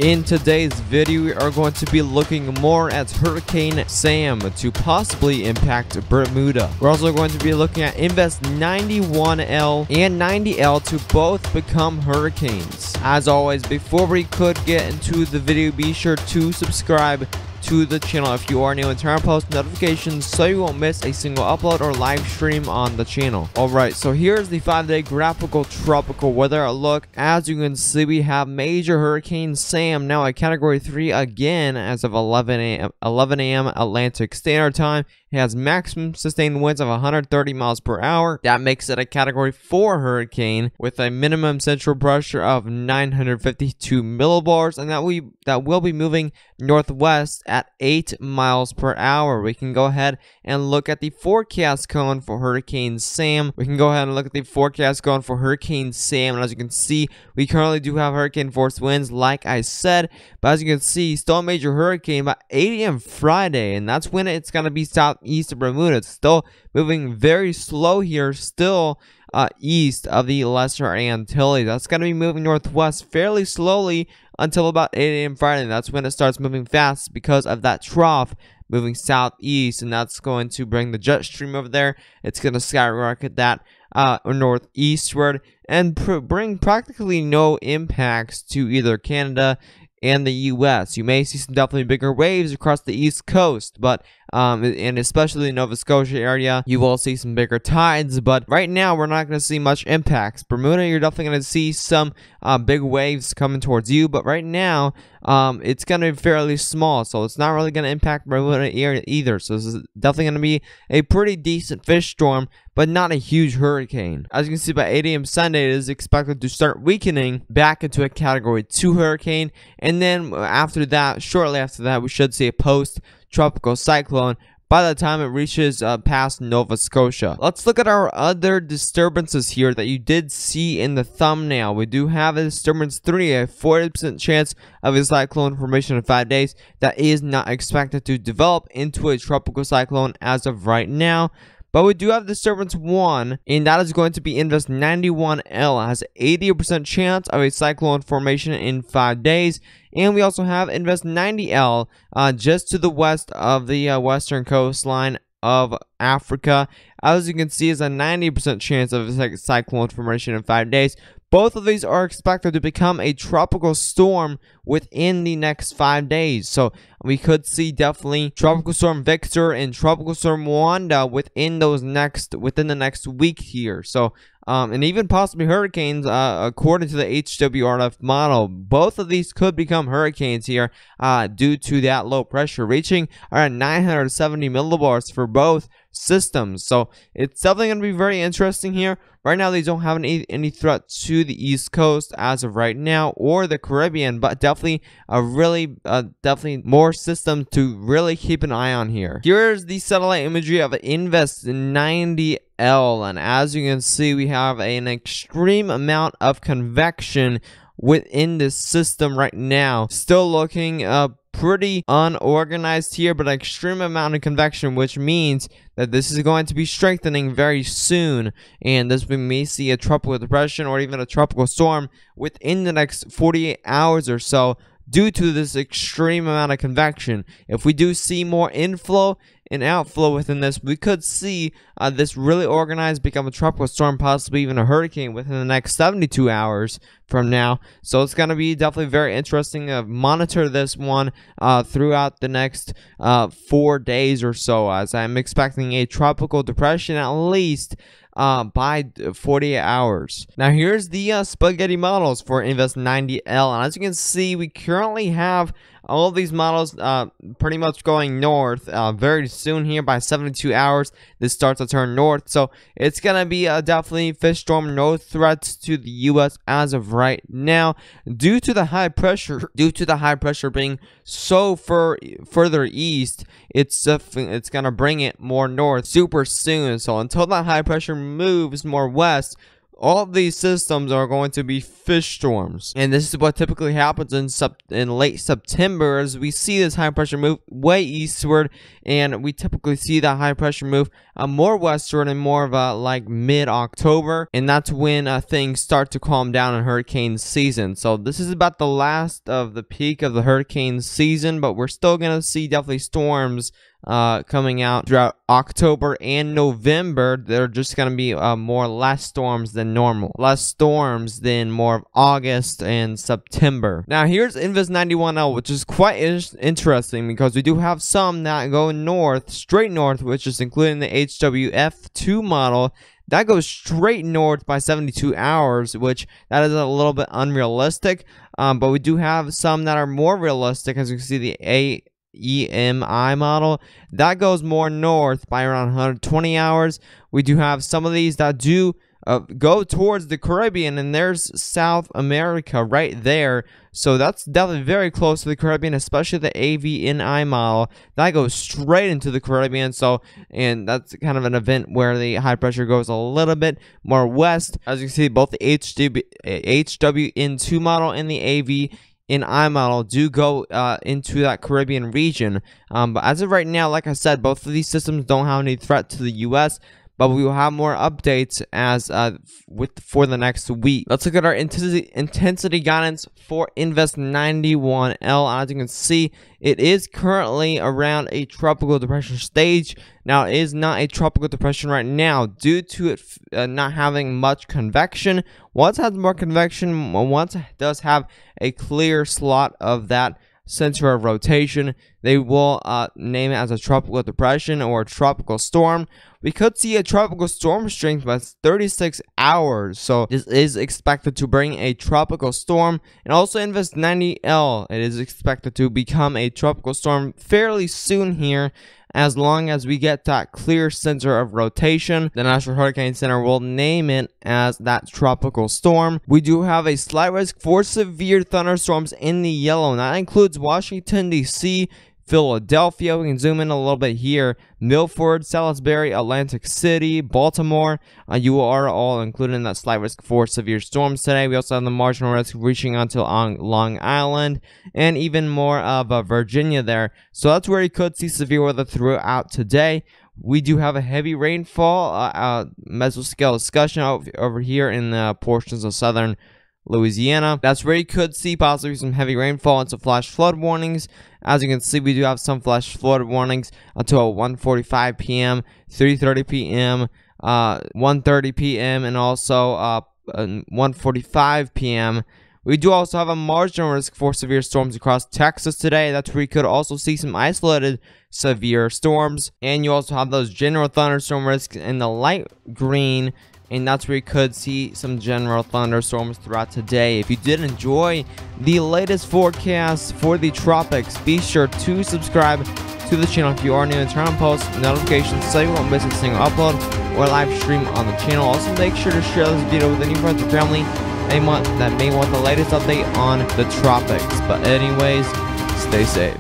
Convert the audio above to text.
In today's video, we are going to be looking more at Hurricane Sam to possibly impact Bermuda. We're also going to be looking at Invest 91L and 90L to both become hurricanes. As always, before we could get into the video, be sure to subscribe to the channel if you are new and turn on post notifications so you won't miss a single upload or live stream on the channel. Alright, so here's the 5-day graphical tropical weather outlook. As you can see, we have major Hurricane Sam now at Category 3 again as of 11 a.m. Atlantic Standard Time. It has maximum sustained winds of 130 miles per hour. That makes it a Category 4 hurricane with a minimum central pressure of 952 millibars, and that will be moving northwest at 8 miles per hour. We can go ahead and look at the forecast cone for Hurricane Sam. And as you can see, we currently do have hurricane force winds like I said, but as you can see, still a major hurricane by 8 a.m. Friday, and that's when it's going to be southeast of Bermuda. It's still moving very slow here, still east of the Lesser Antilles. That's going to be moving northwest fairly slowly until about 8 a.m. Friday. That's when it starts moving fast because of that trough moving southeast, and that's going to bring the jet stream over there. It's going to skyrocket that northeastward and bring practically no impacts to either Canada and the U.S. You may see some definitely bigger waves across the East Coast, but and especially in Nova Scotia area, you will see some bigger tides. But right now, we're not going to see much impacts. Bermuda, you're definitely going to see some big waves coming towards you, but right now, it's going to be fairly small, so it's not really going to impact Bermuda either. So this is definitely going to be a pretty decent fish storm, but not a huge hurricane. As you can see, by 8 a.m. Sunday, it is expected to start weakening back into a Category 2 hurricane, and then after that, shortly after that, we should see a post-tropical cyclone by the time it reaches past Nova Scotia. Let's look at our other disturbances here that you did see in the thumbnail. We do have a disturbance 3, a 40% chance of a cyclone formation in 5 days. That is not expected to develop into a tropical cyclone as of right now. But we do have disturbance 1, and that is going to be Invest 91L. It has an 80% chance of a cyclone formation in 5 days. And we also have Invest 90L just to the west of the western coastline of Africa. As you can see, is a 90% chance of a cyclone formation in 5 days. Both of these are expected to become a tropical storm within the next 5 days. So we could see definitely Tropical Storm Victor and Tropical Storm Wanda within the next week here. So and even possibly hurricanes according to the HWRF model. Both of these could become hurricanes here due to that low pressure reaching around 970 millibars for both systems. So it's definitely going to be very interesting here. Right now, they don't have any threat to the East Coast as of right now, or the Caribbean, but definitely definitely more systems to really keep an eye on here. Here's the satellite imagery of Invest 90L, and as you can see, we have an extreme amount of convection within this system right now. Still looking pretty unorganized here, but an extreme amount of convection, which means that this is going to be strengthening very soon, and this we may see a tropical depression or even a tropical storm within the next 48 hours or so due to this extreme amount of convection. If we do see more inflow and outflow within this, we could see this really organized become a tropical storm, possibly even a hurricane within the next 72 hours from now. So it's going to be definitely very interesting to monitor this one throughout the next 4 days or so, as I'm expecting a tropical depression at least by 48 hours. Now here's the spaghetti models for Invest 90L, and as you can see, we currently have all of these models pretty much going north very soon here. By 72 hours, this starts to turn north, so it's gonna be definitely fish storm, no threats to the U.S. as of right now due to the high pressure. Due to the high pressure being so further east, it's gonna bring it more north super soon. So until that high pressure moves more west, all of these systems are going to be fish storms, and this is what typically happens in late September, as we see this high pressure move way eastward, and we typically see that high pressure move more westward and more of a like mid-October, and that's when things start to calm down in hurricane season. So this is about the last of the peak of the hurricane season, but we're still gonna see definitely storms coming out throughout October and November. They're just going to be more less storms than normal. Less storms than more of August and September. Now here's Invis 91L, which is quite interesting because we do have some that go north, straight north, which is including the HWF2 model. That goes straight north by 72 hours, which that is a little bit unrealistic. But we do have some that are more realistic, as you can see the EMI model that goes more north by around 120 hours. We do have some of these that do go towards the Caribbean, and there's South America right there, so that's definitely very close to the Caribbean, especially the AVNI model that goes straight into the Caribbean. So, and that's kind of an event where the high pressure goes a little bit more west. As you can see, both the HWN2 model and the AVNI model do go into that Caribbean region. But as of right now, like I said, both of these systems don't have any threat to the U.S., but we will have more updates as for the next week. Let's look at our intensity guidance for Invis 91L. As you can see, it is currently around a tropical depression stage. Now, it is not a tropical depression right now due to it not having much convection. Once it has more convection, once it does have a clear slot of that center of rotation, they will name it as a tropical depression or a tropical storm. We could see a tropical storm strength by 36 hours, so this is expected to bring a tropical storm. And also Invis 90L, it is expected to become a tropical storm fairly soon here, as long as we get that clear center of rotation. The National Hurricane Center will name it as that tropical storm. We do have a slight risk for severe thunderstorms in the yellow, and that includes Washington, D.C., Philadelphia. We can zoom in a little bit here. Milford, Salisbury, Atlantic City, Baltimore. You are all included in that slight risk for severe storms today. We also have the marginal risk reaching onto Long Island and even more of Virginia there. So that's where you could see severe weather throughout today. We do have a heavy rainfall, mesoscale discussion over here in the portions of southern Louisiana. That's where you could see possibly some heavy rainfall and some flash flood warnings. As you can see, we do have some flash flood warnings until 1:45 p.m., 3:30 p.m., 1:30 p.m., and also 1:45 p.m. We do also have a marginal risk for severe storms across Texas today. That's where you could also see some isolated severe storms. And you also have those general thunderstorm risks in the light green, and that's where you could see some general thunderstorms throughout today. If you did enjoy the latest forecast for the tropics, be sure to subscribe to the channel if you are new, and turn on post notifications so you won't miss a single upload or live stream on the channel. Also, make sure to share this video with any friends or family that may want the latest update on the tropics. But anyways, stay safe.